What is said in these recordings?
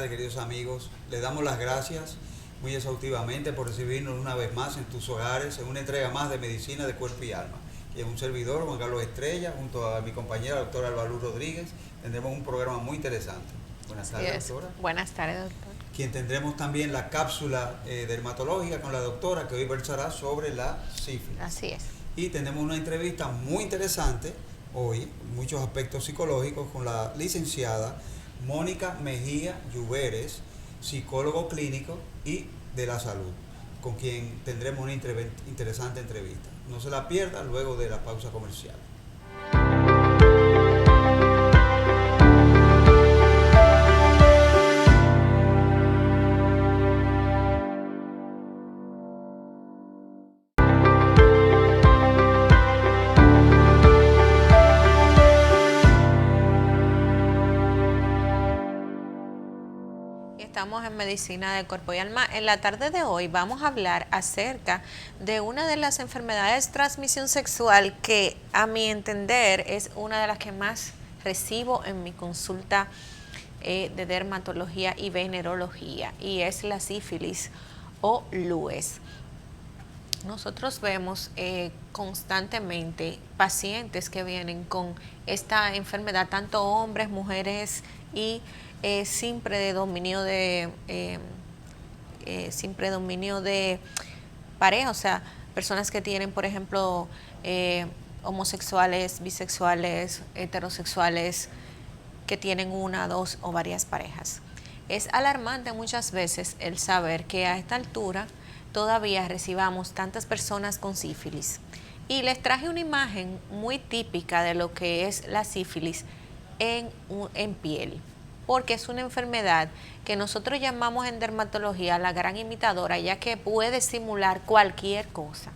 tardes, queridos amigos. Les damos las gracias muy exhaustivamente por recibirnos una vez más en tus hogares en una entrega más de Medicina de Cuerpo y Alma. Y en un servidor, Juan Carlos Estrella, junto a mi compañera, la doctora Albalú Rodríguez, tendremos un programa muy interesante. Buenas tardes, doctora. Buenas tardes, doctor. Quien tendremos también la cápsula dermatológica con la doctora, que hoy versará sobre la sífilis. Así es. Y tenemos una entrevista muy interesante hoy, muchos aspectos psicológicos, con la licenciada Mónica Mejía Lluveres, psicólogo clínico y de la salud, con quien tendremos una interesante entrevista. No se la pierda luego de la pausa comercial. Estamos en Medicina del Cuerpo y Alma. En la tarde de hoy vamos a hablar acerca de una de las enfermedades de transmisión sexual que, a mi entender, es una de las que más recibo en mi consulta de dermatología y venerología, y es la sífilis o LUES. Nosotros vemos constantemente pacientes que vienen con esta enfermedad, tanto hombres, mujeres y sin predominio de pareja, o sea, personas que tienen, por ejemplo, homosexuales, bisexuales, heterosexuales, que tienen una, dos o varias parejas. Es alarmante muchas veces el saber que a esta altura todavía recibamos tantas personas con sífilis. Y les traje una imagen muy típica de lo que es la sífilis en piel, porque es una enfermedad que nosotros llamamos en dermatología la gran imitadora, ya que puede simular cualquier cosa.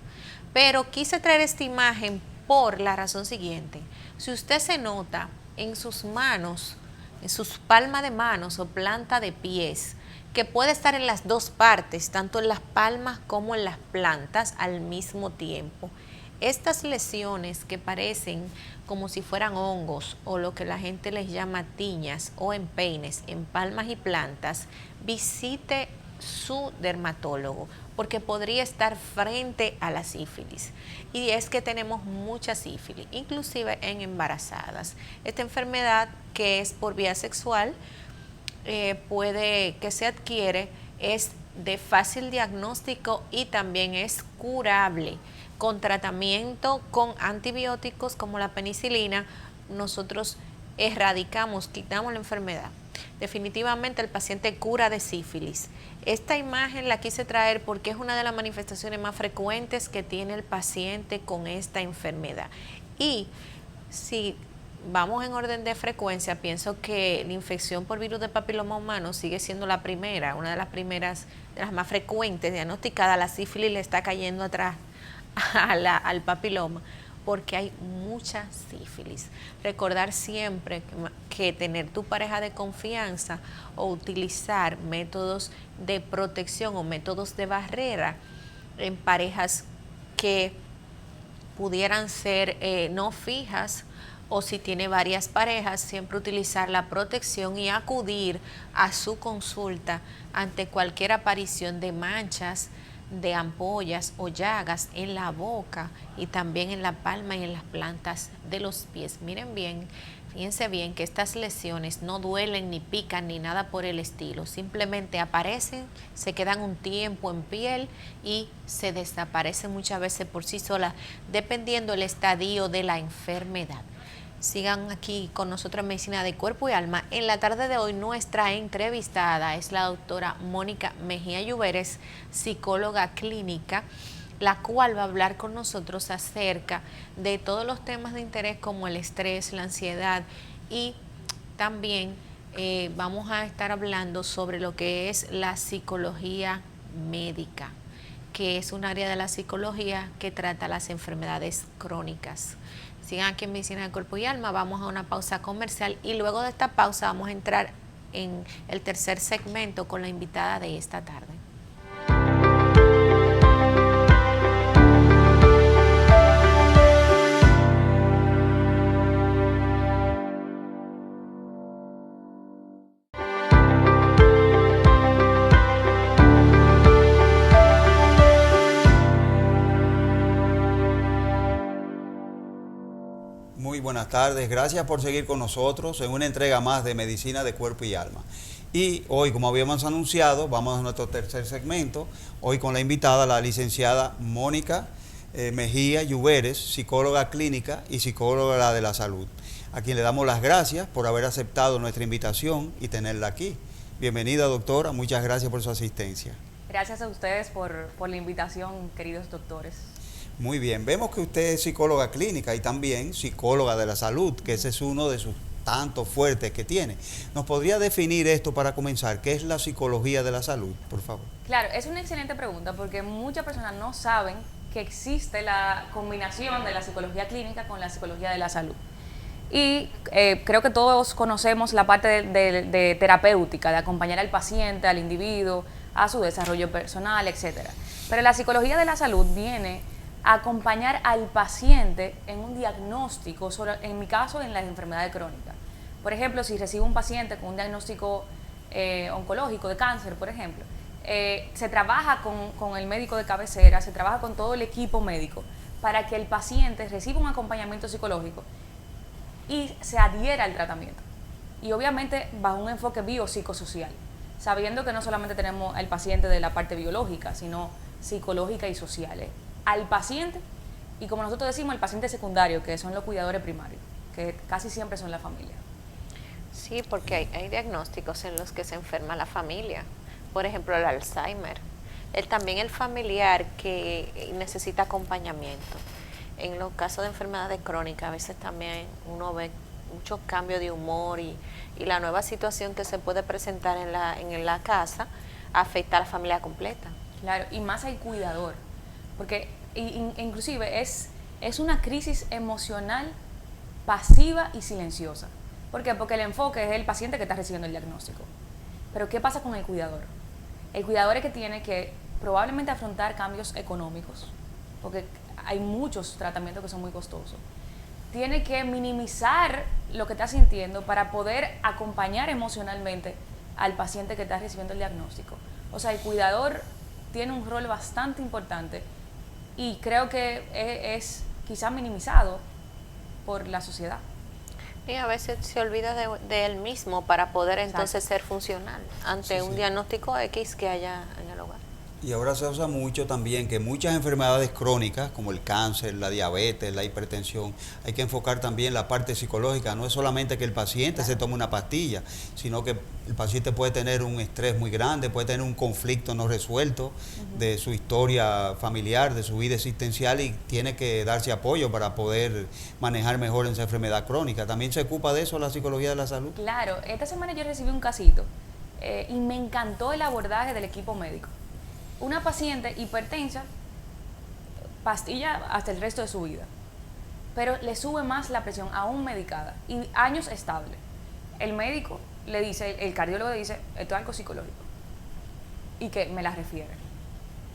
Pero quise traer esta imagen por la razón siguiente. Si usted se nota en sus manos, en sus palmas de manos o planta de pies, que puede estar en las dos partes, tanto en las palmas como en las plantas al mismo tiempo. Estas lesiones que parecen como si fueran hongos o lo que la gente les llama tiñas o empeines en palmas y plantas, visite su dermatólogo porque podría estar frente a la sífilis. Y es que tenemos mucha sífilis, inclusive en embarazadas. Esta enfermedad, que es por vía sexual, que se adquiere, es de fácil diagnóstico y también es curable. Con tratamiento con antibióticos como la penicilina, nosotros erradicamos, quitamos la enfermedad. Definitivamente el paciente cura de sífilis. Esta imagen la quise traer porque es una de las manifestaciones más frecuentes que tiene el paciente con esta enfermedad. Y si vamos en orden de frecuencia, pienso que la infección por virus de papiloma humano sigue siendo la primera, una de las primeras, de las más frecuentes diagnosticadas. La sífilis le está cayendo atrás al papiloma, porque hay mucha sífilis. Recordar siempre que tener tu pareja de confianza o utilizar métodos de protección o métodos de barrera en parejas que pudieran ser no fijas, o si tiene varias parejas, siempre utilizar la protección y acudir a su consulta ante cualquier aparición de manchas, de ampollas o llagas en la boca y también en la palma y en las plantas de los pies. Miren bien, fíjense bien que estas lesiones no duelen ni pican ni nada por el estilo, simplemente aparecen, se quedan un tiempo en piel y se desaparecen muchas veces por sí solas, dependiendo el estadio de la enfermedad. Sigan aquí con nosotros en Medicina de Cuerpo y Alma. En la tarde de hoy nuestra entrevistada es la doctora Mónica Mejía Lluveres, psicóloga clínica, la cual va a hablar con nosotros acerca de todos los temas de interés como el estrés, la ansiedad, y también vamos a estar hablando sobre lo que es la psicología médica, que es un área de la psicología que trata las enfermedades crónicas. Sigan aquí en Medicina del Cuerpo y Alma. Vamos a una pausa comercial y luego de esta pausa vamos a entrar en el tercer segmento con la invitada de esta tarde. Muy buenas tardes. Gracias por seguir con nosotros en una entrega más de Medicina de Cuerpo y Alma. Y hoy, como habíamos anunciado, vamos a nuestro tercer segmento. Hoy con la invitada, la licenciada Mónica Mejía Lluveres, psicóloga clínica y psicóloga de la salud, a quien le damos las gracias por haber aceptado nuestra invitación y tenerla aquí. Bienvenida, doctora. Muchas gracias por su asistencia. Gracias a ustedes por la invitación, queridos doctores. Muy bien, vemos que usted es psicóloga clínica y también psicóloga de la salud, que ese es uno de sus tantos fuertes que tiene. ¿Nos podría definir esto para comenzar? ¿Qué es la psicología de la salud, por favor? Claro, es una excelente pregunta porque muchas personas no saben que existe la combinación de la psicología clínica con la psicología de la salud. Y creo que todos conocemos la parte de terapéutica, de acompañar al paciente, al individuo, a su desarrollo personal, etc. Pero la psicología de la salud viene a acompañar al paciente en un diagnóstico, en mi caso, en las enfermedades crónicas. Por ejemplo, si recibo un paciente con un diagnóstico oncológico de cáncer, por ejemplo, se trabaja con el médico de cabecera, se trabaja con todo el equipo médico para que el paciente reciba un acompañamiento psicológico y se adhiera al tratamiento. Y obviamente bajo un enfoque biopsicosocial, sabiendo que no solamente tenemos al paciente de la parte biológica, sino psicológica y social. Al paciente, y como nosotros decimos, el paciente secundario, que son los cuidadores primarios, que casi siempre son la familia. Sí, porque hay diagnósticos en los que se enferma la familia. Por ejemplo, el Alzheimer. También el familiar que necesita acompañamiento. En los casos de enfermedades crónicas, a veces también uno ve muchos cambios de humor y la nueva situación que se puede presentar en la casa afecta a la familia completa. Claro, y más al cuidador, porque inclusive es una crisis emocional pasiva y silenciosa. ¿Por qué? Porque el enfoque es el paciente que está recibiendo el diagnóstico. Pero ¿qué pasa con el cuidador? El cuidador es que tiene que probablemente afrontar cambios económicos, porque hay muchos tratamientos que son muy costosos. Tiene que minimizar lo que está sintiendo para poder acompañar emocionalmente al paciente que está recibiendo el diagnóstico. O sea, el cuidador tiene un rol bastante importante y creo que es quizá minimizado por la sociedad. Y a veces se olvida de él mismo para poder entonces ser funcional ante un diagnóstico X que haya en el hogar. Y ahora se usa mucho también que muchas enfermedades crónicas, como el cáncer, la diabetes, la hipertensión, hay que enfocar también la parte psicológica. No es solamente que el paciente se tome una pastilla, sino que el paciente puede tener un estrés muy grande, puede tener un conflicto no resuelto de su historia familiar, de su vida existencial, y tiene que darse apoyo para poder manejar mejor esa enfermedad crónica. ¿También se ocupa de eso la psicología de la salud? Claro, esta semana yo recibí un casito y me encantó el abordaje del equipo médico. Una paciente hipertensa, pastilla hasta el resto de su vida, pero le sube más la presión, aún medicada, y años estable. El médico le dice, el cardiólogo le dice, esto es algo psicológico, y que me la refiere.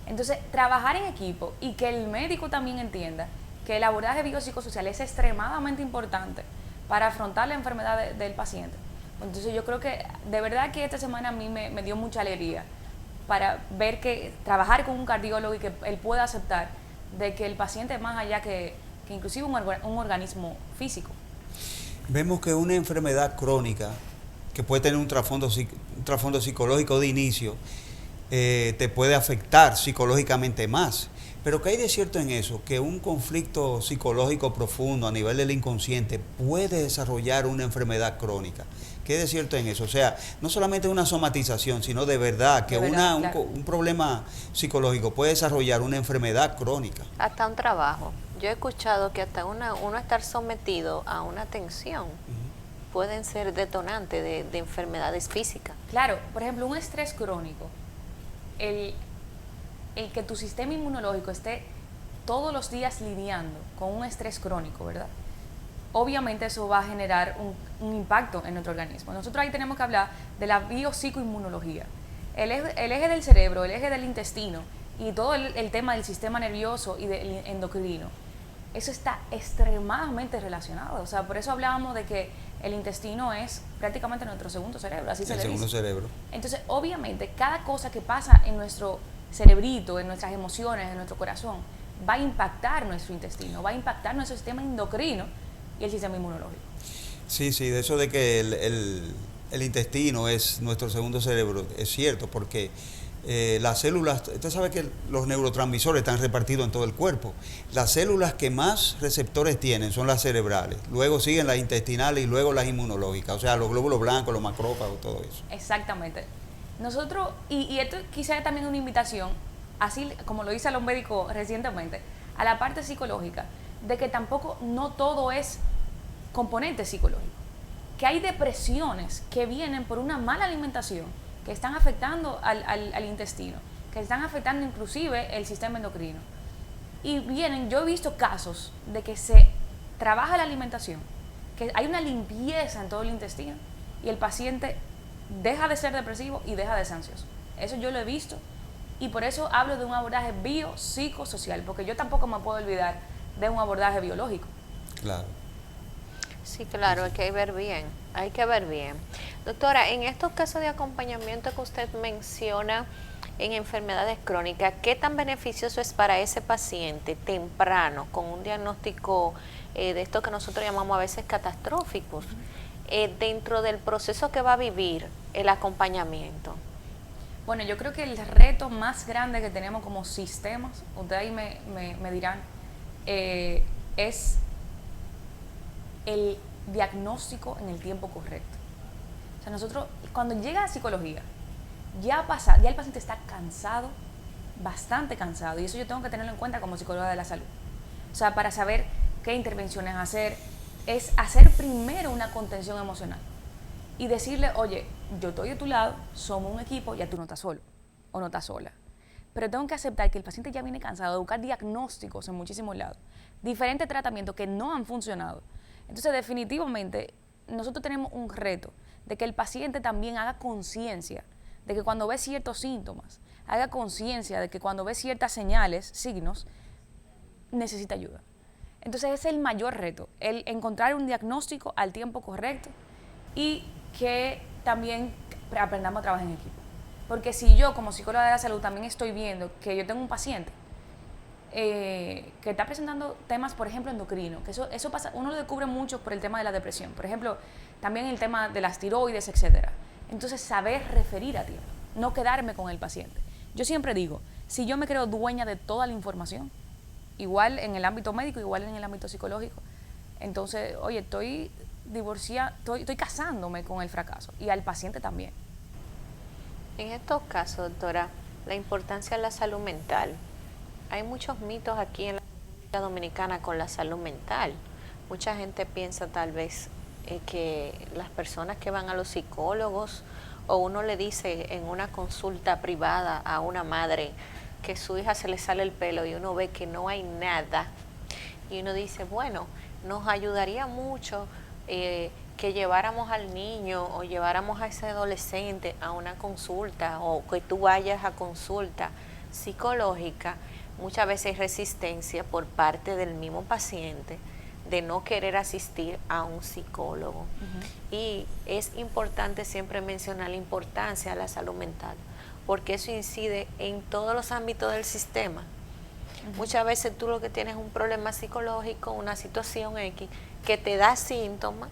Entonces, trabajar en equipo y que el médico también entienda que el abordaje biopsicosocial es extremadamente importante para afrontar la enfermedad del paciente. Entonces, yo creo que de verdad que esta semana a mí me dio mucha alegría para ver que trabajar con un cardiólogo y que él pueda aceptar de que el paciente es más allá que inclusive un organismo físico. Vemos que una enfermedad crónica que puede tener un trasfondo psicológico de inicio te puede afectar psicológicamente más. Pero ¿qué hay de cierto en eso? Que un conflicto psicológico profundo a nivel del inconsciente puede desarrollar una enfermedad crónica. ¿Qué hay de cierto en eso? O sea, no solamente una somatización, sino de verdad que un problema psicológico puede desarrollar una enfermedad crónica. Hasta un trabajo. Yo he escuchado que hasta uno estar sometido a una tensión pueden ser detonantes de enfermedades físicas. Claro, por ejemplo, un estrés crónico, el que tu sistema inmunológico esté todos los días lidiando con un estrés crónico, ¿verdad? Obviamente eso va a generar un impacto en nuestro organismo. Nosotros ahí tenemos que hablar de la biopsicoinmunología. El eje del cerebro, el eje del intestino y todo el tema del sistema nervioso y del endocrino, eso está extremadamente relacionado. O sea, por eso hablábamos de que el intestino es prácticamente nuestro segundo cerebro, así se le dice. El segundo cerebro. Entonces, obviamente, cada cosa que pasa en nuestro cerebrito, en nuestras emociones, en nuestro corazón, va a impactar nuestro intestino, va a impactar nuestro sistema endocrino y el sistema inmunológico. Sí, sí, de eso de que el intestino es nuestro segundo cerebro, es cierto, porque las células, usted sabe que los neurotransmisores están repartidos en todo el cuerpo. Las células que más receptores tienen son las cerebrales, luego siguen las intestinales y luego las inmunológicas, o sea, los glóbulos blancos, los macrófagos, todo eso. Exactamente. Nosotros, y esto quizás también es una invitación, así como lo hice a los médicos recientemente, a la parte psicológica, de que tampoco no todo es componente psicológico, que hay depresiones que vienen por una mala alimentación, que están afectando al intestino, que están afectando inclusive el sistema endocrino. Y vienen, yo he visto casos de que se trabaja la alimentación, que hay una limpieza en todo el intestino y el paciente deja de ser depresivo y deja de ser ansioso. Eso yo lo he visto y por eso hablo de un abordaje biopsicosocial, porque yo tampoco me puedo olvidar de un abordaje biológico. Claro. Sí, claro, hay que ver bien, hay que ver bien. Doctora, en estos casos de acompañamiento que usted menciona en enfermedades crónicas, ¿qué tan beneficioso es para ese paciente temprano, con un diagnóstico de esto que nosotros llamamos a veces catastróficos, dentro del proceso que va a vivir el acompañamiento? Bueno, yo creo que el reto más grande que tenemos como sistemas, ustedes ahí me dirán, es el diagnóstico en el tiempo correcto. O sea, nosotros, cuando llega a psicología, ya el paciente está cansado, bastante cansado, y eso yo tengo que tenerlo en cuenta como psicóloga de la salud. O sea, para saber qué intervenciones hacer, es hacer primero una contención emocional y decirle, oye, yo estoy de tu lado, somos un equipo, ya tú no estás solo o no estás sola. Pero tengo que aceptar que el paciente ya viene cansado de buscar diagnósticos en muchísimos lados, diferentes tratamientos que no han funcionado. Entonces, definitivamente, nosotros tenemos un reto de que el paciente también haga conciencia de que cuando ve ciertos síntomas, haga conciencia de que cuando ve ciertas señales, signos, necesita ayuda. Entonces, ese es el mayor reto, el encontrar un diagnóstico al tiempo correcto y que también aprendamos a trabajar en equipo. Porque si yo, como psicóloga de la salud, también estoy viendo que yo tengo un paciente que está presentando temas, por ejemplo, endocrinos, que eso pasa, uno lo descubre mucho por el tema de la depresión, por ejemplo, también el tema de las tiroides, etcétera. Entonces, saber referir a tiempo, no quedarme con el paciente. Yo siempre digo, si yo me creo dueña de toda la información, igual en el ámbito médico, igual en el ámbito psicológico, entonces, oye, estoy divorciada, estoy casándome con el fracaso, y al paciente también. En estos casos, doctora, la importancia de la salud mental. Hay muchos mitos aquí en la República Dominicana con la salud mental. Mucha gente piensa tal vez que las personas que van a los psicólogos, o uno le dice en una consulta privada a una madre que su hija se le sale el pelo y uno ve que no hay nada, y uno dice, bueno, nos ayudaría mucho que lleváramos al niño o lleváramos a ese adolescente a una consulta, o que tú vayas a consulta psicológica. Muchas veces hay resistencia por parte del mismo paciente de no querer asistir a un psicólogo. Y es importante siempre mencionar la importancia de la salud mental, porque eso incide en todos los ámbitos del sistema. Muchas veces tú lo que tienes es un problema psicológico, una situación X, que te da síntomas,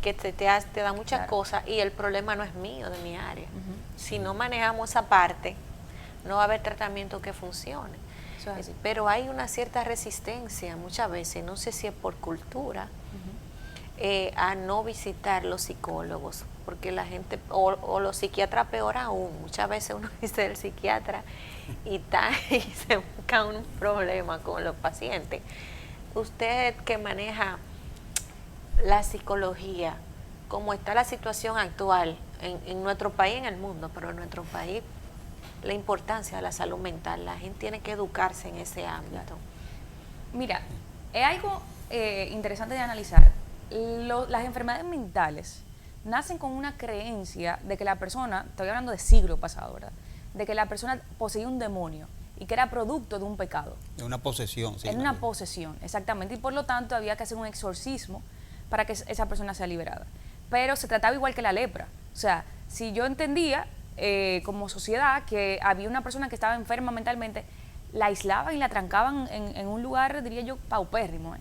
que te da muchas cosas, y el problema no es mío, de mi área. Si no manejamos esa parte, no va a haber tratamiento que funcione. Pero hay una cierta resistencia muchas veces, no sé si es por cultura, a no visitar los psicólogos, porque la gente, o los psiquiatras peor aún, muchas veces uno dice el psiquiatra y se busca un problema con los pacientes. Usted que maneja la psicología, ¿cómo está la situación actual en nuestro país, en el mundo, pero en nuestro país? La importancia de la salud mental, la gente tiene que educarse en ese ámbito. Mira, es algo interesante de analizar. Las enfermedades mentales nacen con una creencia de que la persona, estoy hablando de siglo pasado, ¿verdad?, de que la persona poseía un demonio y que era producto de un pecado. De una posesión, sí. En una posesión, exactamente, y por lo tanto había que hacer un exorcismo para que esa persona sea liberada. Pero se trataba igual que la lepra. O sea, si yo entendía como sociedad que había una persona que estaba enferma mentalmente, la aislaban y la trancaban en un lugar, diría yo, paupérrimo.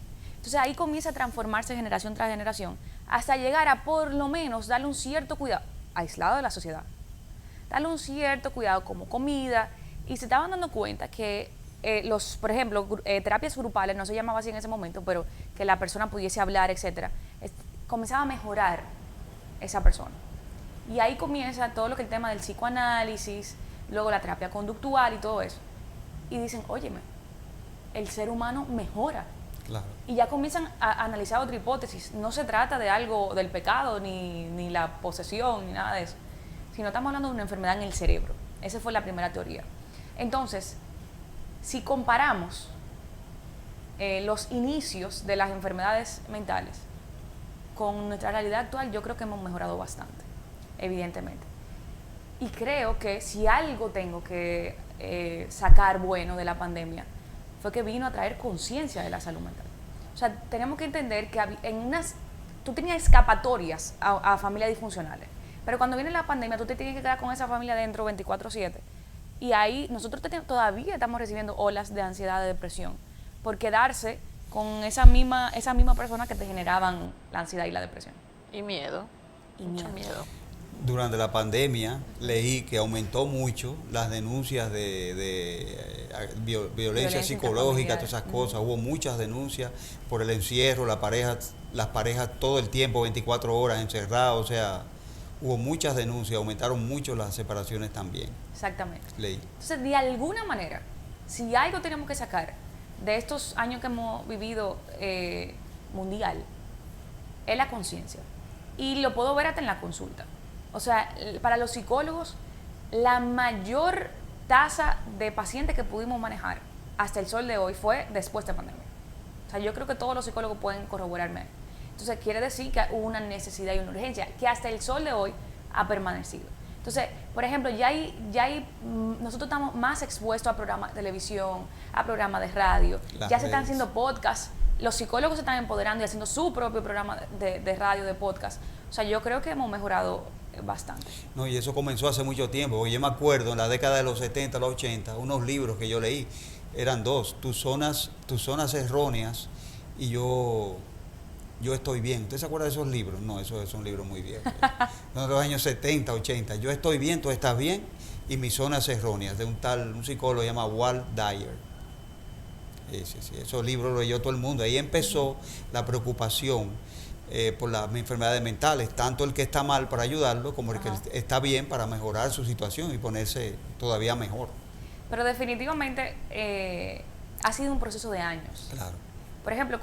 Entonces ahí comienza a transformarse generación tras generación hasta llegar a por lo menos darle un cierto cuidado, aislado de la sociedad, darle un cierto cuidado como comida, y se estaban dando cuenta que por ejemplo, terapias grupales, no se llamaba así en ese momento, pero que la persona pudiese hablar, etcétera, comenzaba a mejorar esa persona. Y ahí comienza todo lo que es el tema del psicoanálisis, luego la terapia conductual y todo eso. Y dicen, óyeme, el ser humano mejora. Claro. Y ya comienzan a analizar otra hipótesis. No se trata de algo del pecado, ni la posesión, ni nada de eso, sino estamos hablando de una enfermedad en el cerebro. Esa fue la primera teoría. Entonces, si comparamos los inicios de las enfermedades mentales con nuestra realidad actual, yo creo que hemos mejorado bastante, evidentemente. Y creo que si algo tengo que sacar bueno de la pandemia, fue que vino a traer conciencia de la salud mental. O sea, tenemos que entender que tú tenías escapatorias a familias disfuncionales, pero cuando viene la pandemia, tú te tienes que quedar con esa familia dentro 24/7. Y ahí nosotros todavía estamos recibiendo olas de ansiedad, de depresión, por quedarse con esa misma persona que te generaban la ansiedad y la depresión. Y miedo. Mucho miedo. Durante la pandemia leí que aumentó mucho las denuncias de violencia psicológica, todas esas cosas. Hubo muchas denuncias por el encierro, las parejas todo el tiempo, 24 horas encerradas, o sea, hubo muchas denuncias, aumentaron mucho las separaciones también. Exactamente. Leí. Entonces, de alguna manera, si algo tenemos que sacar de estos años que hemos vivido mundial, es la conciencia. Y lo puedo ver hasta en la consulta. O sea, para los psicólogos, la mayor tasa de pacientes que pudimos manejar hasta el sol de hoy fue después de pandemia. O sea, yo creo que todos los psicólogos pueden corroborarme. Entonces, quiere decir que hubo una necesidad y una urgencia que hasta el sol de hoy ha permanecido. Entonces, por ejemplo, nosotros estamos más expuestos a programas de televisión, a programas de radio, ya se están haciendo podcasts, los psicólogos se están empoderando y haciendo su propio programa de radio, de podcast. O sea, yo creo que hemos mejorado bastante. No, y eso comenzó hace mucho tiempo, porque yo me acuerdo en la década de los 70, los 80, unos libros que yo leí, eran dos, tus zonas erróneas y yo estoy bien. ¿Usted se acuerda de esos libros? No, esos son libros muy viejos. Son de los años 70, 80. Yo estoy bien, tú estás bien, y mis zonas erróneas, de un psicólogo que se llama Walt Dyer. Sí, esos libros lo leyó todo el mundo. Ahí empezó la preocupación por las enfermedades mentales, tanto el que está mal para ayudarlo, como el que está bien para mejorar su situación y ponerse todavía mejor. Pero definitivamente ha sido un proceso de años. Claro. Por ejemplo,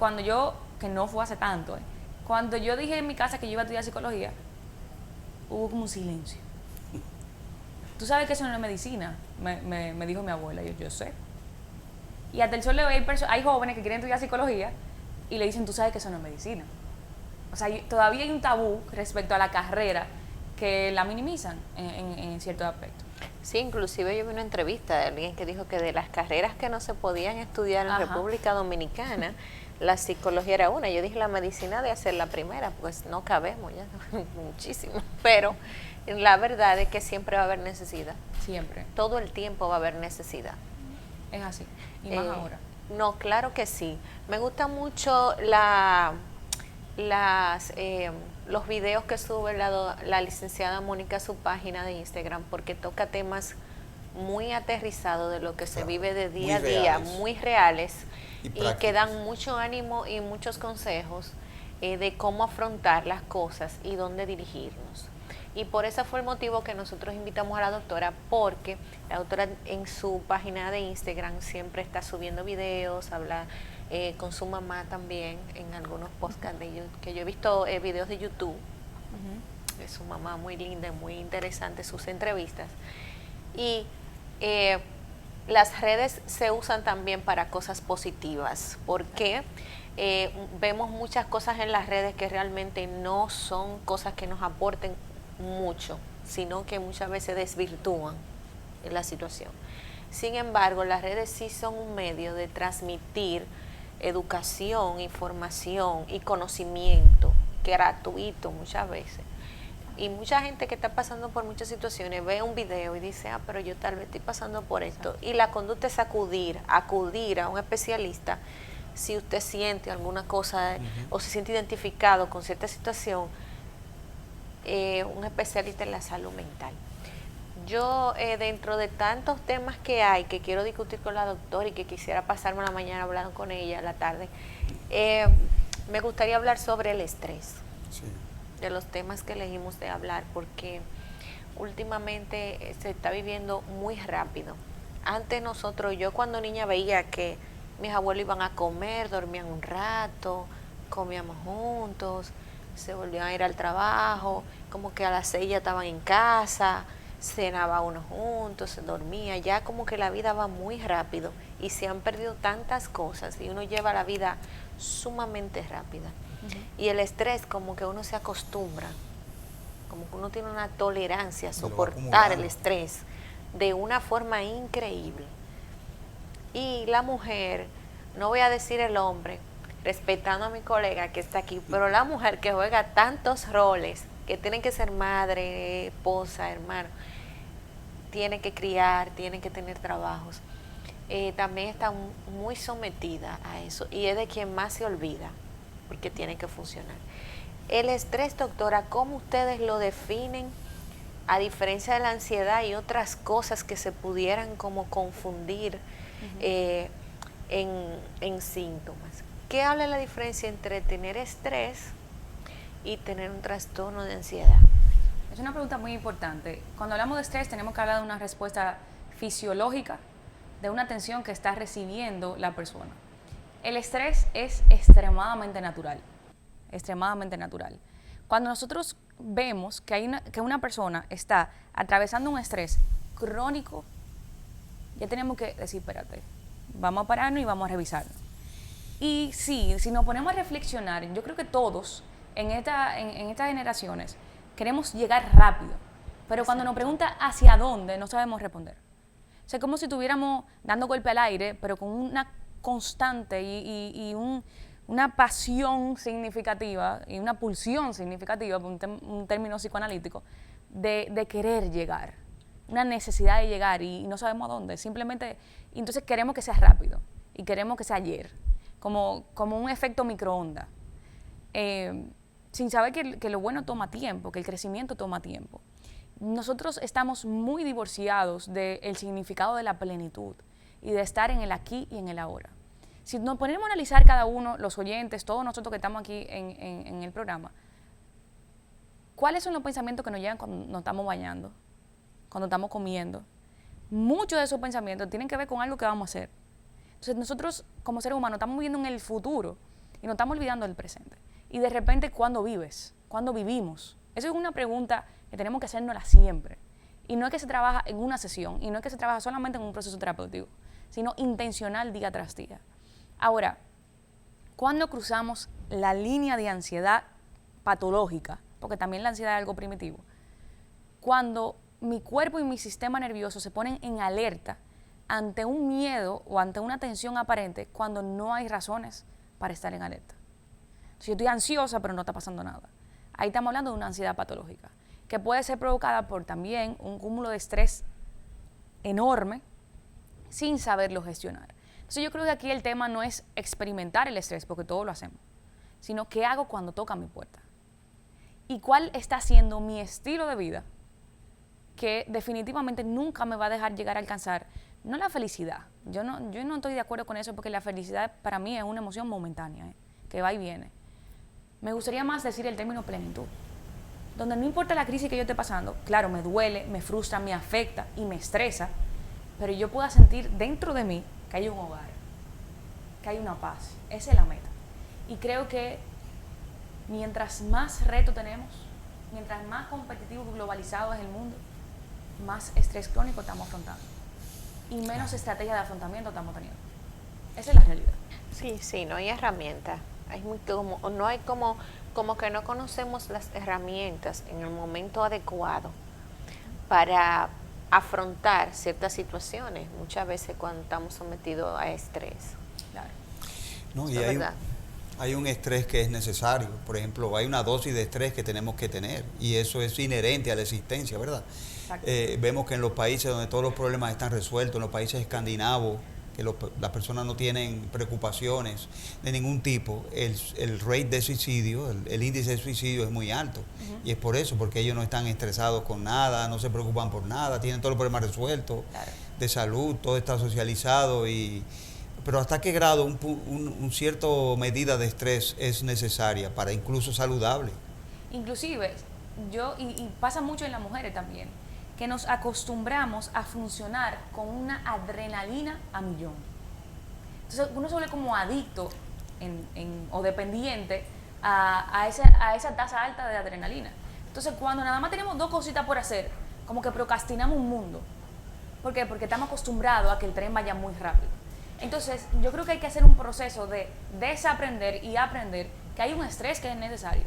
que no fue hace tanto, cuando yo dije en mi casa que yo iba a estudiar psicología, hubo como un silencio. Tú sabes que eso no es medicina, me dijo mi abuela, yo sé. Y hasta el sol de hoy hay jóvenes que quieren estudiar psicología y le dicen, tú sabes que eso no es medicina. O sea, todavía hay un tabú respecto a la carrera que la minimizan en ciertos aspectos. Sí, inclusive yo vi una entrevista de alguien que dijo que de las carreras que no se podían estudiar en República Dominicana, la psicología era una. Yo dije, la medicina de hacer la primera, pues no cabemos ya, muchísimo. Pero la verdad es que siempre va a haber necesidad. Siempre. Todo el tiempo va a haber necesidad. Es así, y más ahora. No, claro que sí. Me gusta mucho los videos que sube la licenciada Mónica a su página de Instagram, porque toca temas muy aterrizados de lo que se vive de día a día, muy reales y que dan mucho ánimo y muchos consejos de cómo afrontar las cosas y dónde dirigirnos. Y por eso fue el motivo que nosotros invitamos a la doctora, porque la doctora en su página de Instagram siempre está subiendo videos, habla con su mamá también en algunos podcasts que yo he visto videos de YouTube. De su mamá, muy linda y muy interesante sus entrevistas. Y las redes se usan también para cosas positivas, porque vemos muchas cosas en las redes que realmente no son cosas que nos aporten mucho, sino que muchas veces desvirtúan la situación. Sin embargo, las redes sí son un medio de transmitir educación, información y conocimiento gratuito muchas veces. Y mucha gente que está pasando por muchas situaciones ve un video y dice, pero yo tal vez estoy pasando por esto. Y la conducta es acudir a un especialista si usted siente alguna cosa o se siente identificado con cierta situación, un especialista en la salud mental. Yo, dentro de tantos temas que hay, que quiero discutir con la doctora y que quisiera pasarme la mañana hablando con ella, a la tarde, me gustaría hablar sobre el estrés, Sí. de los temas que elegimos de hablar, porque últimamente se está viviendo muy rápido. Antes nosotros, yo cuando niña veía que mis abuelos iban a comer, dormían un rato, comíamos juntos, se volvían a ir al trabajo, como que a las 6 ya estaban en casa, cenaba uno juntos, se dormía, ya como que la vida va muy rápido y se han perdido tantas cosas y uno lleva la vida sumamente rápida. Y el estrés, como que uno se acostumbra, como que uno tiene una tolerancia a Y lo va soportar acumulando. el estrés de una forma increíble. Y la mujer, no voy a decir el hombre, respetando a mi colega que está aquí, pero la mujer que juega tantos roles, que tiene que ser madre, esposa, hermano, tiene que criar, tiene que tener trabajos, también está muy sometida a eso y es de quien más se olvida porque tiene que funcionar. El estrés, doctora, ¿cómo ustedes lo definen a diferencia de la ansiedad y otras cosas que se pudieran como confundir en síntomas? ¿Qué habla la diferencia entre tener estrés y tener un trastorno de ansiedad? Es una pregunta muy importante. Cuando hablamos de estrés tenemos que hablar de una respuesta fisiológica, de una tensión que está recibiendo la persona. El estrés es extremadamente natural, extremadamente natural. Cuando nosotros vemos que una persona está atravesando un estrés crónico, ya tenemos que decir, espérate, vamos a pararnos y vamos a revisarnos. Y sí, si nos ponemos a reflexionar, yo creo que todos en estas generaciones queremos llegar rápido, pero cuando nos pregunta hacia dónde, no sabemos responder. O sea, como si estuviéramos dando golpe al aire, pero con una constante y una pasión significativa y una pulsión significativa, un término psicoanalítico, de querer llegar, una necesidad de llegar y no sabemos a dónde. Simplemente, entonces queremos que sea rápido y queremos que sea ayer, como un efecto microondas. Sin saber que lo bueno toma tiempo, que el crecimiento toma tiempo. Nosotros estamos muy divorciados del significado de la plenitud y de estar en el aquí y en el ahora. Si nos ponemos a analizar cada uno, los oyentes, todos nosotros que estamos aquí en el programa, ¿cuáles son los pensamientos que nos llegan cuando nos estamos bañando, cuando estamos comiendo? Muchos de esos pensamientos tienen que ver con algo que vamos a hacer. Entonces nosotros como seres humanos estamos viviendo en el futuro y nos estamos olvidando del presente. Y de repente, ¿cuándo vives? ¿Cuándo vivimos? Esa es una pregunta que tenemos que hacérnosla siempre. Y no es que se trabaja en una sesión, y no es que se trabaja solamente en un proceso terapéutico, sino intencional día tras día. Ahora, ¿cuándo cruzamos la línea de ansiedad patológica? Porque también la ansiedad es algo primitivo. Cuando mi cuerpo y mi sistema nervioso se ponen en alerta ante un miedo o ante una tensión aparente cuando no hay razones para estar en alerta. Entonces, yo estoy ansiosa, pero no está pasando nada. Ahí estamos hablando de una ansiedad patológica, que puede ser provocada por también un cúmulo de estrés enorme sin saberlo gestionar. Entonces yo creo que aquí el tema no es experimentar el estrés, porque todos lo hacemos, sino qué hago cuando toca mi puerta. Y cuál está siendo mi estilo de vida, que definitivamente nunca me va a dejar llegar a alcanzar, no la felicidad. Yo no estoy de acuerdo con eso, porque la felicidad para mí es una emoción momentánea, que va y viene. Me gustaría más decir el término plenitud, donde no importa la crisis que yo esté pasando, claro, me duele, me frustra, me afecta y me estresa, pero yo pueda sentir dentro de mí que hay un hogar, que hay una paz. Esa es la meta. Y creo que mientras más reto tenemos, mientras más competitivo y globalizado es el mundo, más estrés crónico estamos afrontando y menos estrategia de afrontamiento estamos teniendo. Esa es la realidad. Sí, no hay herramientas. No hay como que no conocemos las herramientas en el momento adecuado para afrontar ciertas situaciones, muchas veces cuando estamos sometidos a estrés. Claro. No, y Eso es hay, verdad. hay un estrés que es necesario. Por ejemplo, hay una dosis de estrés que tenemos que tener y eso es inherente a la existencia, ¿verdad? Exacto. Vemos que en los países donde todos los problemas están resueltos, en los países escandinavos, que las personas no tienen preocupaciones de ningún tipo, el rate de suicidio, el índice de suicidio es muy alto. Y es por eso, porque ellos no están estresados con nada, no se preocupan por nada, tienen todos los problemas resueltos, de salud, todo está socializado. Pero ¿hasta qué grado un cierto medida de estrés es necesaria para incluso saludable? Inclusive, y pasa mucho en las mujeres también, que nos acostumbramos a funcionar con una adrenalina a millón. Entonces uno se vuelve como adicto o dependiente a esa tasa alta de adrenalina. Entonces cuando nada más tenemos 2 cositas por hacer, como que procrastinamos un mundo. ¿Por qué? Porque estamos acostumbrados a que el tren vaya muy rápido. Entonces yo creo que hay que hacer un proceso de desaprender y aprender que hay un estrés que es necesario,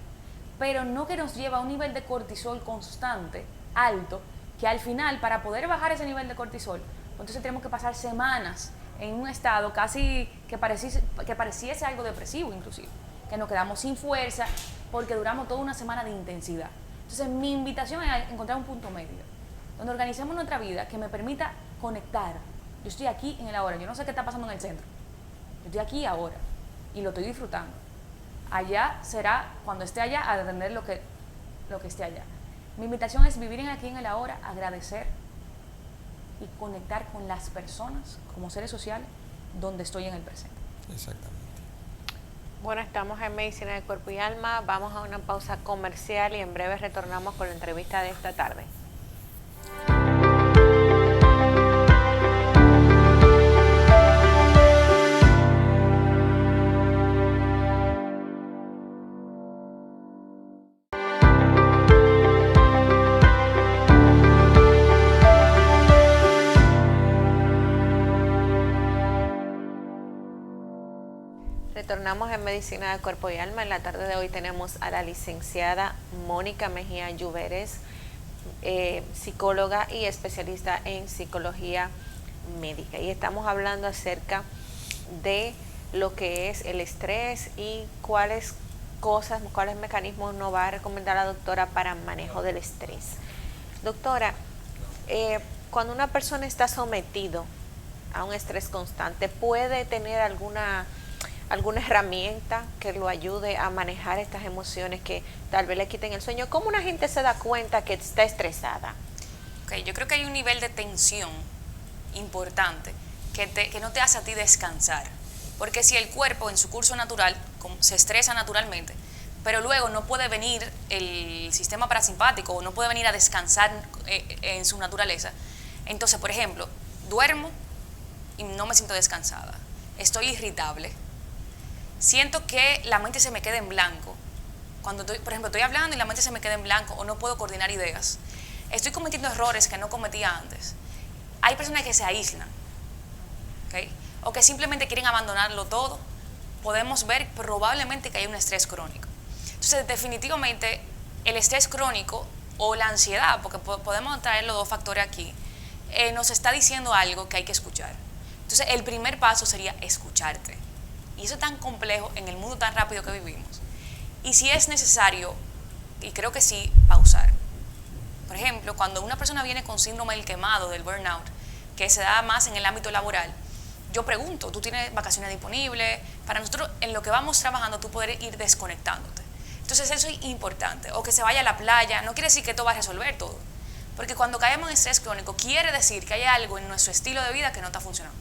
pero no que nos lleva a un nivel de cortisol constante, alto, que al final, para poder bajar ese nivel de cortisol, pues entonces tenemos que pasar semanas en un estado casi que pareciese algo depresivo inclusive, que nos quedamos sin fuerza porque duramos toda una semana de intensidad. Entonces mi invitación es encontrar un punto medio, donde organicemos nuestra vida que me permita conectar. Yo estoy aquí en el ahora, yo no sé qué está pasando en el centro, yo estoy aquí ahora y lo estoy disfrutando. Allá será, cuando esté allá, a atender lo que esté allá. Mi invitación es vivir aquí en el ahora, agradecer y conectar con las personas como seres sociales donde estoy en el presente. Exactamente. Bueno, estamos en Medicina de Cuerpo y Alma, vamos a una pausa comercial y en breve retornamos con la entrevista de esta tarde. Retornamos en Medicina de Cuerpo y Alma. En la tarde de hoy tenemos a la licenciada Mónica Mejía Lluveres, psicóloga y especialista en psicología médica. Y estamos hablando acerca de lo que es el estrés y cuáles mecanismos nos va a recomendar la doctora para manejo del estrés. Doctora, cuando una persona está sometido a un estrés constante, ¿puede tener alguna herramienta que lo ayude a manejar estas emociones que tal vez le quiten el sueño? ¿Cómo una gente se da cuenta que está estresada? Okay, yo creo que hay un nivel de tensión importante que no te hace a ti descansar. Porque si el cuerpo en su curso natural se estresa naturalmente, pero luego no puede venir el sistema parasimpático o no puede venir a descansar en su naturaleza, entonces, por ejemplo, duermo y no me siento descansada, estoy irritable, siento que la mente se me queda en blanco. Cuando, por ejemplo, estoy hablando y la mente se me queda en blanco o no puedo coordinar ideas. Estoy cometiendo errores que no cometía antes. Hay personas que se aíslan, ¿okay? O que simplemente quieren abandonarlo todo. Podemos ver probablemente que hay un estrés crónico. Entonces, definitivamente, el estrés crónico o la ansiedad, porque podemos traer los 2 factores aquí, nos está diciendo algo que hay que escuchar. Entonces, el primer paso sería escucharte. Y eso es tan complejo en el mundo tan rápido que vivimos. Y si es necesario, y creo que sí, pausar. Por ejemplo, cuando una persona viene con síndrome del quemado, del burnout, que se da más en el ámbito laboral, yo pregunto, ¿tú tienes vacaciones disponibles? Para nosotros, en lo que vamos trabajando, tú poder ir desconectándote. Entonces eso es importante. O que se vaya a la playa, no quiere decir que esto va a resolver todo. Porque cuando caemos en estrés crónico, quiere decir que hay algo en nuestro estilo de vida que no está funcionando.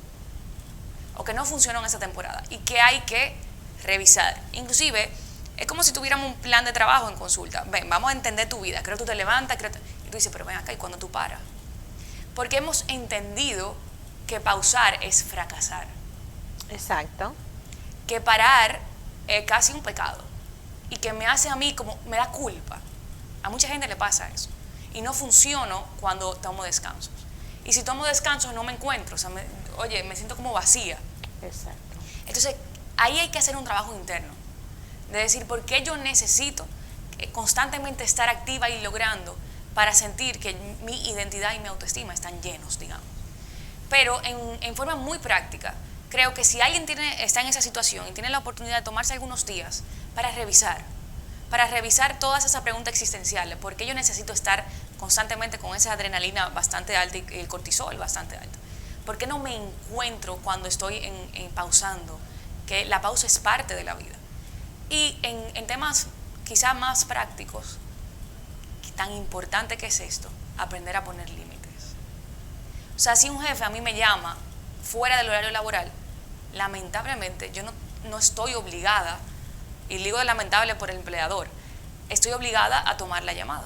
O que no funcionó en esa temporada y que hay que revisar. Inclusive, es como si tuviéramos un plan de trabajo en consulta. Ven, vamos a entender tu vida. Creo que tú te levantas, y tú dices, pero ven acá, ¿y cuándo tú paras? Porque hemos entendido que pausar es fracasar. Exacto. Que parar es casi un pecado. Y que me hace a mí como, me da culpa. A mucha gente le pasa eso. Y no funciono cuando tomo descansos. Y si tomo descansos no me encuentro, o sea, me siento como vacía. Exacto. Entonces, ahí hay que hacer un trabajo interno, de decir por qué yo necesito constantemente estar activa y logrando para sentir que mi identidad y mi autoestima están llenos, digamos. Pero en forma muy práctica, creo que si alguien está en esa situación y tiene la oportunidad de tomarse algunos días para revisar todas esas preguntas existenciales, por qué yo necesito estar constantemente con esa adrenalina bastante alta y el cortisol bastante alto. ¿Por qué no me encuentro cuando estoy en pausando? Que la pausa es parte de la vida. Y en temas quizás más prácticos, tan importante que es esto, aprender a poner límites. O sea, si un jefe a mí me llama fuera del horario laboral, lamentablemente yo no estoy obligada, y digo de lamentable por el empleador, estoy obligada a tomar la llamada.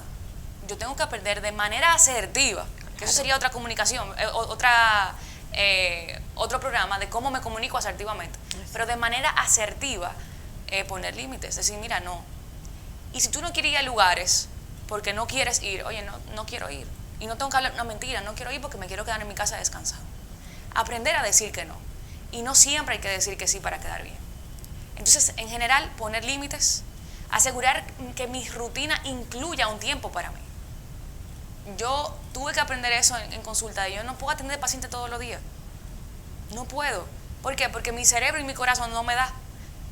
Yo tengo que aprender de manera asertiva, que eso sería otra comunicación, otro programa de cómo me comunico asertivamente, pero de manera asertiva poner límites, decir, mira, no. Y si tú no quieres ir a lugares porque no quieres ir, oye, no quiero ir. Y no tengo que hablar una mentira, no quiero ir porque me quiero quedar en mi casa descansado. Aprender a decir que no. Y no siempre hay que decir que sí para quedar bien. Entonces, en general, poner límites, asegurar que mi rutina incluya un tiempo para mí. Yo tuve que aprender eso en consulta. Yo no puedo atender pacientes todos los días. No puedo. ¿Por qué? Porque mi cerebro y mi corazón no me da.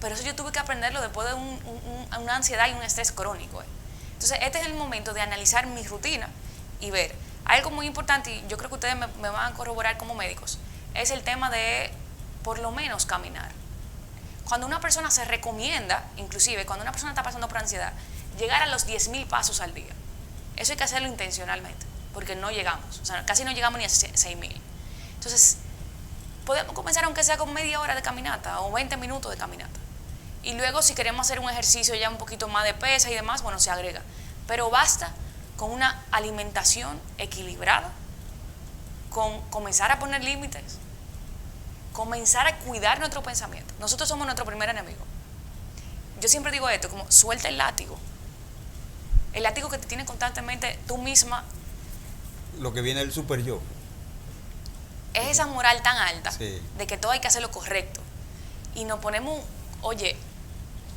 Pero eso yo tuve que aprenderlo después de una ansiedad y un estrés crónico. Entonces, este es el momento de analizar mi rutina y ver. Algo muy importante, y yo creo que ustedes me van a corroborar como médicos, es el tema de, por lo menos, caminar. Cuando una persona se recomienda, inclusive cuando una persona está pasando por ansiedad, llegar a los 10.000 pasos al día. Eso hay que hacerlo intencionalmente, porque no llegamos. O sea, casi no llegamos ni a 6.000. Entonces, podemos comenzar aunque sea con media hora de caminata o 20 minutos de caminata. Y luego, si queremos hacer un ejercicio ya un poquito más de pesa y demás, bueno, se agrega. Pero basta con una alimentación equilibrada, con comenzar a poner límites, comenzar a cuidar nuestro pensamiento. Nosotros somos nuestro primer enemigo. Yo siempre digo esto, como suelta el látigo. El látigo que te tiene constantemente tú misma. Lo que viene del super yo. Es esa moral tan alta, sí, de que todo hay que hacer lo correcto. Y nos ponemos, oye,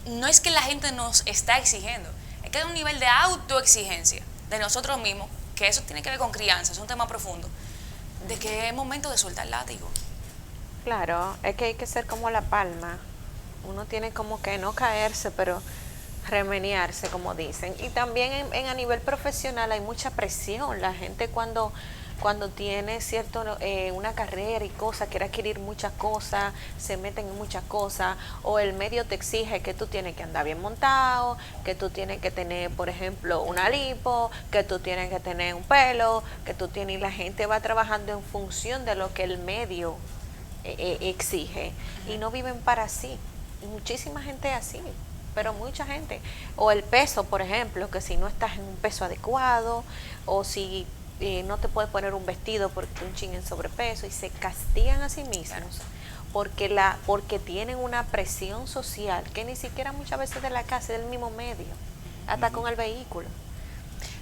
no es que la gente nos está exigiendo, es que hay un nivel de autoexigencia de nosotros mismos, que eso tiene que ver con crianza, es un tema profundo, de que es momento de soltar el látigo. Claro, es que hay que ser como la palma. Uno tiene como que no caerse, pero remeniarse, como dicen. Y también a nivel profesional hay mucha presión. La gente cuando tiene una carrera y cosas, quiere adquirir muchas cosas, se meten en muchas cosas, o el medio te exige que tú tienes que andar bien montado, que tú tienes que tener, por ejemplo, una lipo, que tú tienes que tener un pelo, y la gente va trabajando en función de lo que el medio exige, y no viven para sí. Y muchísima gente así, pero mucha gente. O el peso, por ejemplo, que si no estás en un peso adecuado, o si no te puedes poner un vestido porque un chin en sobrepeso, y se castigan a sí mismos porque tienen una presión social que ni siquiera muchas veces de la casa, del mismo medio, hasta con el vehículo.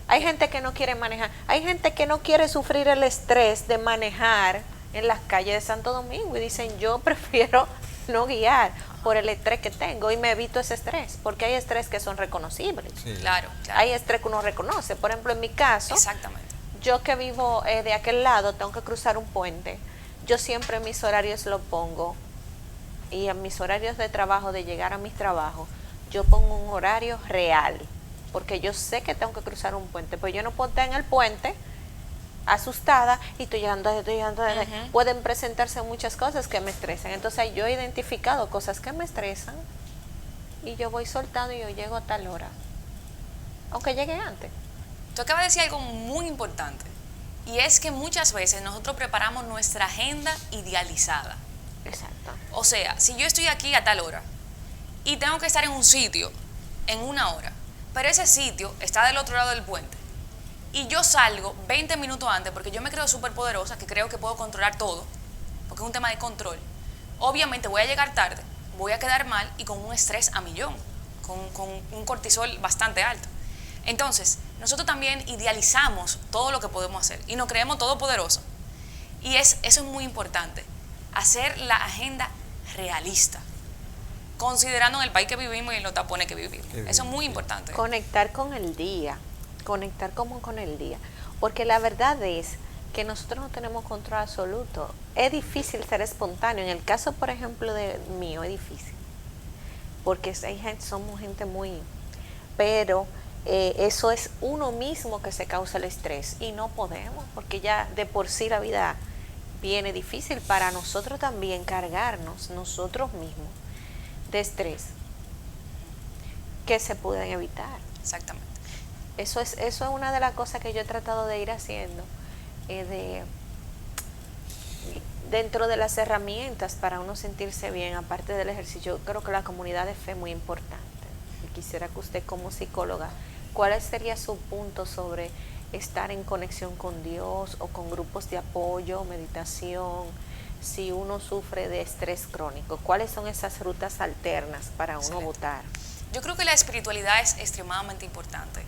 Hay gente que no quiere manejar, hay gente que no quiere sufrir el estrés de manejar en las calles de Santo Domingo y dicen, yo prefiero no guiar por el estrés que tengo y me evito ese estrés, porque hay estrés que son reconocibles. Sí. Claro. Hay estrés que uno reconoce. Por ejemplo, en mi caso, exactamente, yo que vivo de aquel lado, tengo que cruzar un puente, yo siempre mis horarios los pongo, y en mis horarios de trabajo, de llegar a mis trabajos, yo pongo un horario real, porque yo sé que tengo que cruzar un puente, pues yo no puedo estar en el puente asustada y estoy llegando. Pueden presentarse muchas cosas que me estresan. Entonces yo he identificado cosas que me estresan y yo voy soltando y yo llego a tal hora, aunque llegue antes. Tú acabas de decir algo muy importante, y es que muchas veces nosotros preparamos nuestra agenda idealizada. Exacto. O sea, si yo estoy aquí a tal hora y tengo que estar en un sitio en 1 hora, pero ese sitio está del otro lado del puente, y yo salgo 20 minutos antes porque yo me creo súper poderosa, que creo que puedo controlar todo, porque es un tema de control, obviamente voy a llegar tarde, voy a quedar mal y con un estrés a millón, con un cortisol bastante alto. Entonces, nosotros también idealizamos todo lo que podemos hacer y nos creemos todopoderosos. Y eso es muy importante, hacer la agenda realista, considerando en el país que vivimos y en los tapones que vivimos. Eso es muy importante. Conectar con el día, conectar como con el día, porque la verdad es que nosotros no tenemos control absoluto. Es difícil ser espontáneo. En el caso, por ejemplo, de mío, es difícil, porque somos gente muy... Pero eso es uno mismo que se causa el estrés, y no podemos, porque ya de por sí la vida viene difícil para nosotros también cargarnos nosotros mismos de estrés que se pueden evitar. Exactamente. Eso es una de las cosas que yo he tratado de ir haciendo, dentro de las herramientas para uno sentirse bien, aparte del ejercicio. Yo creo que la comunidad de fe es muy importante. Y quisiera que usted, como psicóloga, ¿cuál sería su punto sobre estar en conexión con Dios o con grupos de apoyo, meditación, si uno sufre de estrés crónico? ¿Cuáles son esas rutas alternas para uno votar? Yo creo que la espiritualidad es extremadamente importante.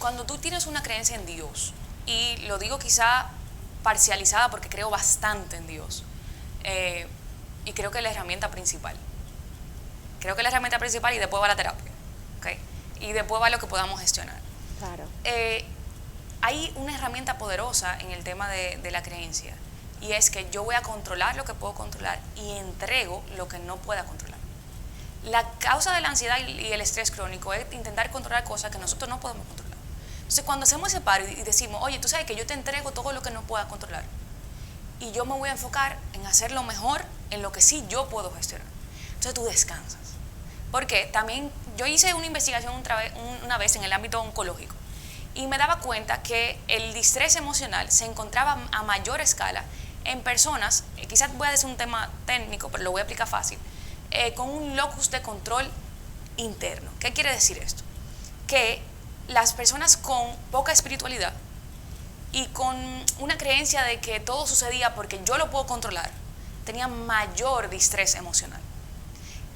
Cuando tú tienes una creencia en Dios, y lo digo quizá parcializada porque creo bastante en Dios, y creo que es la herramienta principal. Creo que es la herramienta principal y después va la terapia, ¿okay? Y después va lo que podamos gestionar. Claro. Hay una herramienta poderosa en el tema de la creencia, y es que yo voy a controlar lo que puedo controlar y entrego lo que no pueda controlar. La causa de la ansiedad y el estrés crónico es intentar controlar cosas que nosotros no podemos controlar. Entonces, cuando hacemos ese paro y decimos, oye, tú sabes que yo te entrego todo lo que no pueda controlar, y yo me voy a enfocar en hacer lo mejor en lo que sí yo puedo gestionar. Entonces tú descansas. Porque también yo hice una investigación una vez en el ámbito oncológico, y me daba cuenta que el distrés emocional se encontraba a mayor escala en personas, quizás voy a decir un tema técnico, pero lo voy a explicar fácil, con un locus de control interno. ¿Qué quiere decir esto? Que las personas con poca espiritualidad y con una creencia de que todo sucedía porque yo lo puedo controlar, tenían mayor distrés emocional.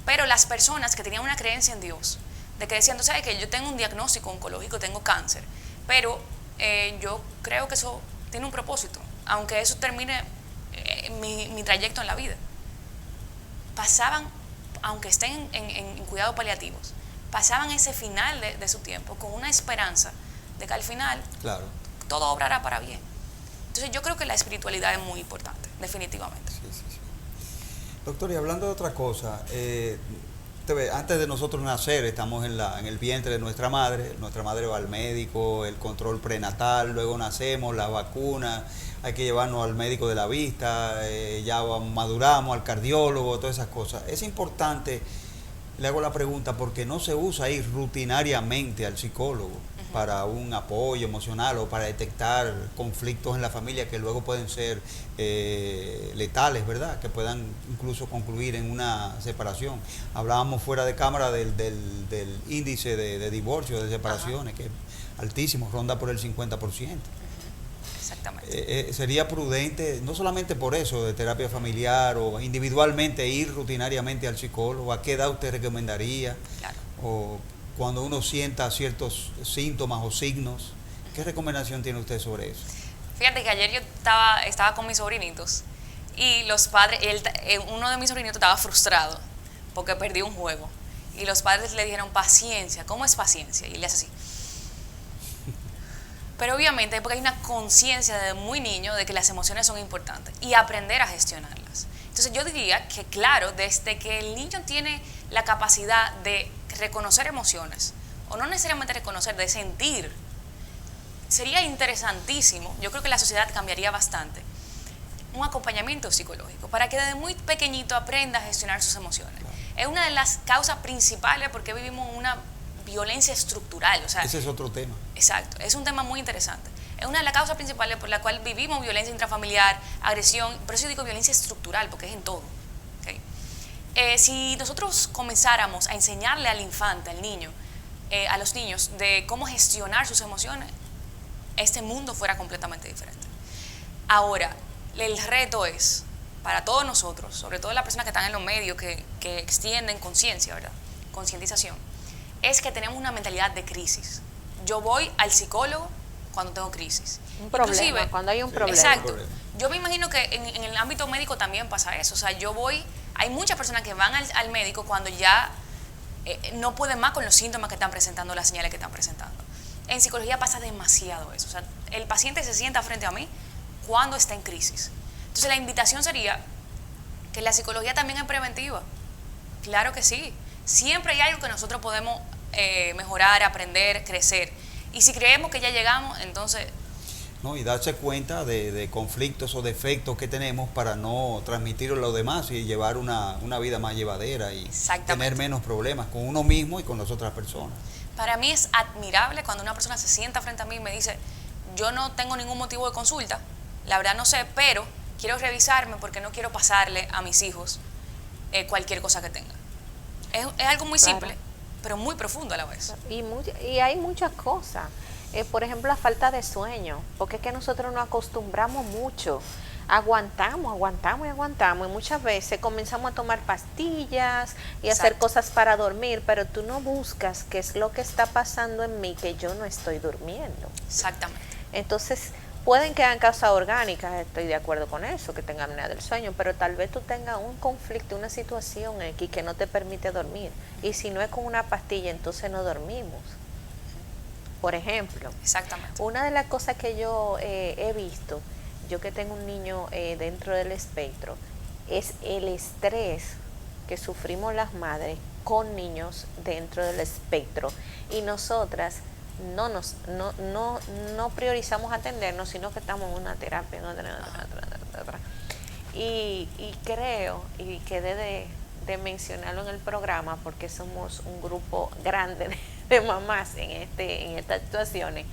Pero las personas que tenían una creencia en Dios, de que decían, tú sabes que yo tengo un diagnóstico oncológico, tengo cáncer, pero yo creo que eso tiene un propósito, aunque eso termine mi trayecto en la vida. Pasaban, aunque estén en cuidados paliativos, pasaban ese final de su tiempo con una esperanza de que al final todo obrará para bien. Entonces yo creo que la espiritualidad es muy importante, definitivamente. Sí. Doctor, y hablando de otra cosa, antes de nosotros nacer estamos en el vientre de nuestra madre va al médico, el control prenatal, luego nacemos, la vacuna, hay que llevarnos al médico de la vista, ya maduramos, al cardiólogo, todas esas cosas. Es importante, le hago la pregunta, porque no se usa ir rutinariamente al psicólogo para un apoyo emocional o para detectar conflictos en la familia que luego pueden ser letales, ¿verdad? Que puedan incluso concluir en una separación. Hablábamos fuera de cámara del índice de divorcio, de separaciones, que es altísimo, ronda por el 50%. Exactamente. Sería prudente, no solamente por eso, de terapia familiar o individualmente ir rutinariamente al psicólogo. ¿A qué edad usted recomendaría? Claro. O cuando uno sienta ciertos síntomas o signos, ¿qué recomendación tiene usted sobre eso? Fíjate que ayer yo estaba con mis sobrinitos y los padres, uno de mis sobrinitos estaba frustrado porque perdió un juego y los padres le dijeron paciencia. ¿Cómo es paciencia? Y él le hace así. Pero obviamente porque hay una conciencia desde muy niño de que las emociones son importantes y aprender a gestionarlas. Entonces yo diría que claro, desde que el niño tiene la capacidad de reconocer emociones, o no necesariamente reconocer, de sentir, sería interesantísimo, yo creo que la sociedad cambiaría bastante, un acompañamiento psicológico para que desde muy pequeñito aprenda a gestionar sus emociones. Claro. Es una de las causas principales porque vivimos una violencia estructural. O sea, ese es otro tema. Exacto, es un tema muy interesante. Es una de las causas principales por la cual vivimos violencia intrafamiliar, agresión, por eso digo violencia estructural, porque es en todo. ¿Okay? Si nosotros comenzáramos a enseñarle al infante, al niño, a los niños, de cómo gestionar sus emociones, este mundo fuera completamente diferente. Ahora, el reto es, para todos nosotros, sobre todo las personas que están en los medios, que extienden conciencia, ¿verdad? Concientización, es que tenemos una mentalidad de crisis. Yo voy al psicólogo cuando tengo crisis. Un problema, inclusive, cuando hay un problema. Exacto. Yo me imagino que en el ámbito médico también pasa eso. O sea, hay muchas personas que van al médico cuando ya no pueden más con los síntomas que están presentando, las señales que están presentando. En psicología pasa demasiado eso. O sea, el paciente se sienta frente a mí cuando está en crisis. Entonces la invitación sería que la psicología también es preventiva. Claro que sí. Siempre hay algo que nosotros podemos mejorar, aprender, crecer. Y si creemos que ya llegamos, entonces ¿no? Y darse cuenta de conflictos o defectos que tenemos para no transmitirlo a los demás y llevar una vida más llevadera y tener menos problemas con uno mismo y con las otras personas. Para mí es admirable cuando una persona se sienta frente a mí y me dice, yo no tengo ningún motivo de consulta, la verdad no sé, pero quiero revisarme porque no quiero pasarle a mis hijos cualquier cosa que tenga. Es algo muy simple, pero muy profundo a la vez. Y hay muchas cosas. Por ejemplo, la falta de sueño, porque es que nosotros nos acostumbramos mucho, aguantamos y muchas veces comenzamos a tomar pastillas y hacer cosas para dormir, pero tú no buscas qué es lo que está pasando en mí que yo no estoy durmiendo. Exactamente. Entonces, pueden que hayan causas orgánicas, estoy de acuerdo con eso, que tengan apnea del sueño, pero tal vez tú tengas un conflicto, una situación X que no te permite dormir, y si no es con una pastilla, entonces no dormimos. Por ejemplo, exactamente, una de las cosas que yo he visto, yo que tengo un niño dentro del espectro, es el estrés que sufrimos las madres con niños dentro del espectro, y nosotras no priorizamos atendernos, sino que estamos en una terapia, y creo, y quedé de mencionarlo en el programa porque somos un grupo grande de mamás en estas situaciones,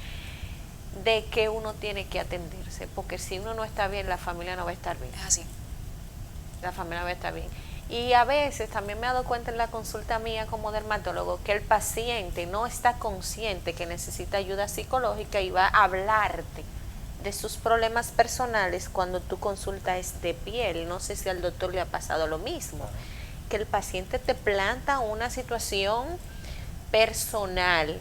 de que uno tiene que atenderse, porque si uno no está bien, la familia no va a estar bien. Es así. La familia va a estar bien. Y a veces también me he dado cuenta en la consulta mía como dermatólogo que el paciente no está consciente que necesita ayuda psicológica y va a hablarte de sus problemas personales cuando tu consulta es de piel. No sé si al doctor le ha pasado lo mismo, que el paciente te planta una situación personal.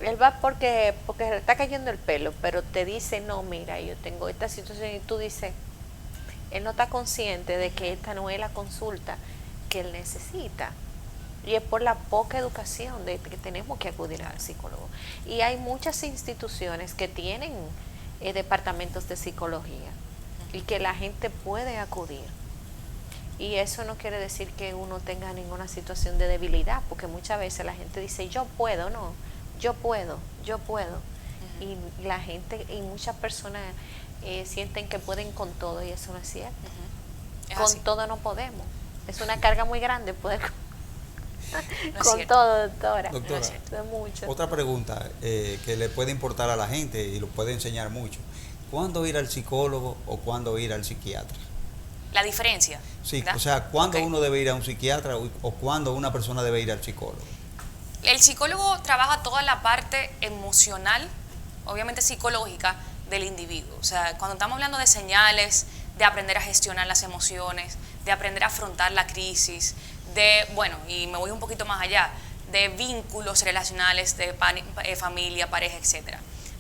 Él va porque le está cayendo el pelo, pero te dice, no, mira, yo tengo esta situación, y tú dices, él no está consciente de que esta no es la consulta que él necesita. Y es por la poca educación de que tenemos que acudir al psicólogo. Y hay muchas instituciones que tienen departamentos de psicología y que la gente puede acudir. Y eso no quiere decir que uno tenga ninguna situación de debilidad, porque muchas veces la gente dice, yo puedo, no, yo puedo. Y la gente y muchas personas sienten que pueden con todo, y eso no es cierto. Con así. todo no podemos. Es una carga muy grande poder No con cierto. todo, doctora. Doctora, Es mucho. otra pregunta que le puede importar a la gente y lo puede enseñar mucho. ¿Cuándo ir al psicólogo o cuándo ir al psiquiatra? La diferencia. Sí, ¿verdad? o sea, ¿cuándo Ok. uno debe ir a un psiquiatra o cuándo una persona debe ir al psicólogo? El psicólogo trabaja toda la parte emocional, obviamente psicológica, del individuo. O sea, cuando estamos hablando de señales, de aprender a gestionar las emociones, de aprender a afrontar la crisis, y me voy un poquito más allá, de vínculos relacionales, de familia, pareja, etc.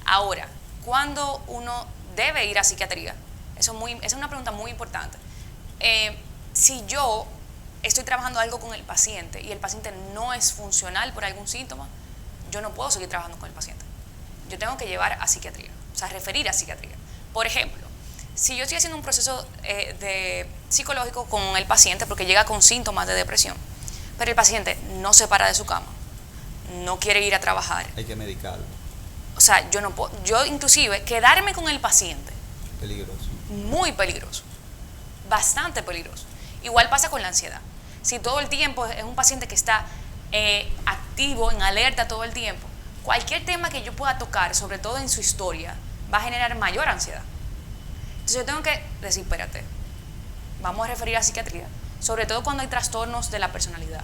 Ahora, ¿cuándo uno debe ir a psiquiatría? Esa es una pregunta muy importante. Si yo estoy trabajando algo con el paciente y el paciente no es funcional por algún síntoma, yo no puedo seguir trabajando con el paciente. Yo tengo que llevar a psiquiatría, o sea, referir a psiquiatría. Por ejemplo, si yo estoy haciendo un proceso psicológico con el paciente porque llega con síntomas de depresión, pero el paciente no se para de su cama, no quiere ir a trabajar, Hay que medicarlo. o sea, yo no puedo, yo inclusive quedarme con el paciente, Peligroso. muy peligroso, bastante peligroso. Igual pasa con la ansiedad. Si todo el tiempo es un paciente que está activo, en alerta todo el tiempo, cualquier tema que yo pueda tocar, sobre todo en su historia, va a generar mayor ansiedad. Entonces yo tengo que decir, espérate, vamos a referir a psiquiatría, sobre todo cuando hay trastornos de la personalidad.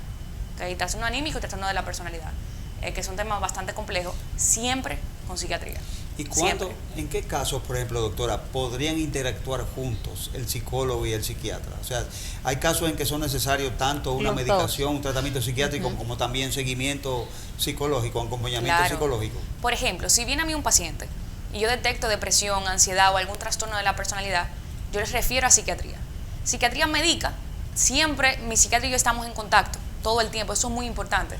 Hay trastorno anímico y trastorno de la personalidad, que es un tema bastante complejo, siempre con psiquiatría. ¿Y cuándo, Siempre. en qué casos, por ejemplo, doctora, podrían interactuar juntos el psicólogo y el psiquiatra? O sea, hay casos en que son necesarios tanto una Los medicación, un tratamiento psiquiátrico, como también seguimiento psicológico, acompañamiento Claro. psicológico. Por ejemplo, si viene a mí un paciente y yo detecto depresión, ansiedad o algún trastorno de la personalidad, yo les refiero a psiquiatría. Psiquiatría médica, siempre mi psiquiatra y yo estamos en contacto todo el tiempo, eso es muy importante.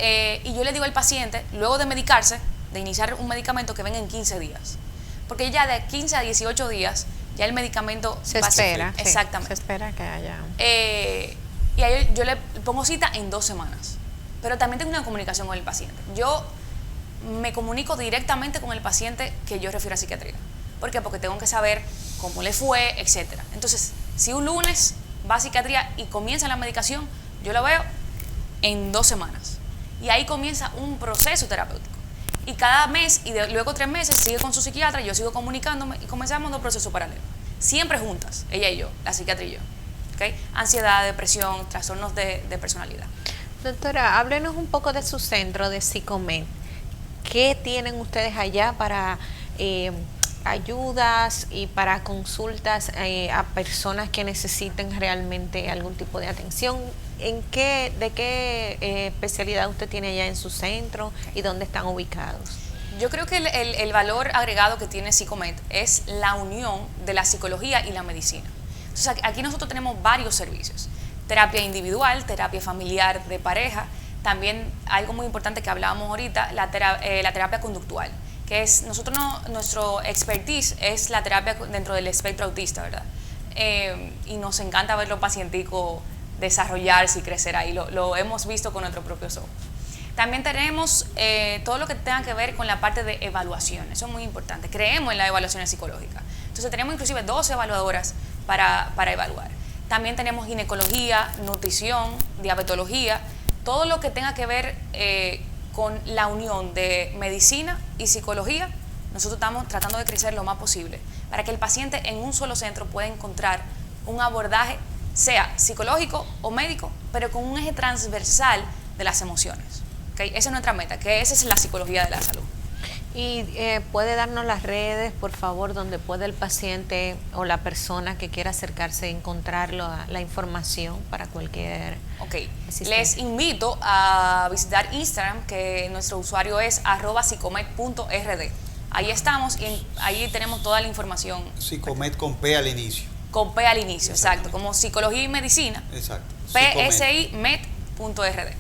Y yo le digo al paciente, luego de medicarse, de iniciar un medicamento, que venga en 15 días. Porque ya de 15 a 18 días, ya el medicamento Se va a ser- espera. Exactamente. Se espera que haya. Y ahí yo le pongo cita en 2 semanas. Pero también tengo una comunicación con el paciente. Yo me comunico directamente con el paciente que yo refiero a psiquiatría. ¿Por qué? Porque tengo que saber cómo le fue, etcétera. Entonces, si un lunes va a psiquiatría y comienza la medicación, yo la veo en 2 semanas. Y ahí comienza un proceso terapéutico. Y cada mes, y luego 3 meses, sigue con su psiquiatra, yo sigo comunicándome y comenzamos 2 procesos paralelos. Siempre juntas, ella y yo, la psiquiatra y yo. ¿Okay? Ansiedad, depresión, trastornos de personalidad. Doctora, háblenos un poco de su centro de Psicomed. ¿Qué tienen ustedes allá para ayudas y para consultas a personas que necesiten realmente algún tipo de atención? ¿De qué especialidad usted tiene allá en su centro y dónde están ubicados? Yo creo que el valor agregado que tiene Psicomed es la unión de la psicología y la medicina. Entonces, aquí nosotros tenemos varios servicios. Terapia individual, terapia familiar de pareja, también algo muy importante que hablábamos ahorita, la terapia conductual, que es, nuestro expertise es la terapia dentro del espectro autista, ¿verdad? Y nos encanta ver los pacienticos desarrollarse y crecer ahí, lo hemos visto con nuestros propios ojos. También tenemos todo lo que tenga que ver con la parte de evaluación, eso es muy importante, creemos en las evaluaciones psicológicas. Entonces tenemos inclusive 12 evaluadoras para evaluar. También tenemos ginecología, nutrición, diabetología, todo lo que tenga que ver con la unión de medicina y psicología. Nosotros estamos tratando de crecer lo más posible para que el paciente en un solo centro pueda encontrar un abordaje, sea psicológico o médico, pero con un eje transversal de las emociones. ¿Okay? Esa es nuestra meta, que esa es la psicología de la salud. Y puede darnos las redes, por favor, donde puede el paciente o la persona que quiera acercarse a encontrar la información para cualquier asistente. Les invito a visitar Instagram, que nuestro usuario es @psicomed.rd. Ahí estamos y ahí tenemos toda la información. Psicomed con P al inicio. Con P al inicio, exacto, como psicología y medicina. Exacto. psimed.rd.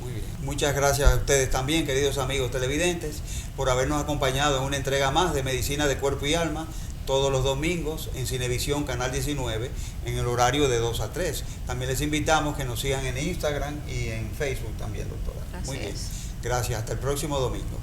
Muy bien. Muchas gracias a ustedes también, queridos amigos televidentes, por habernos acompañado en una entrega más de Medicina de Cuerpo y Alma, todos los domingos en Cinevisión Canal 19, en el horario de 2 a 3. También les invitamos que nos sigan en Instagram y en Facebook también, doctora. Muy bien. Gracias, hasta el próximo domingo.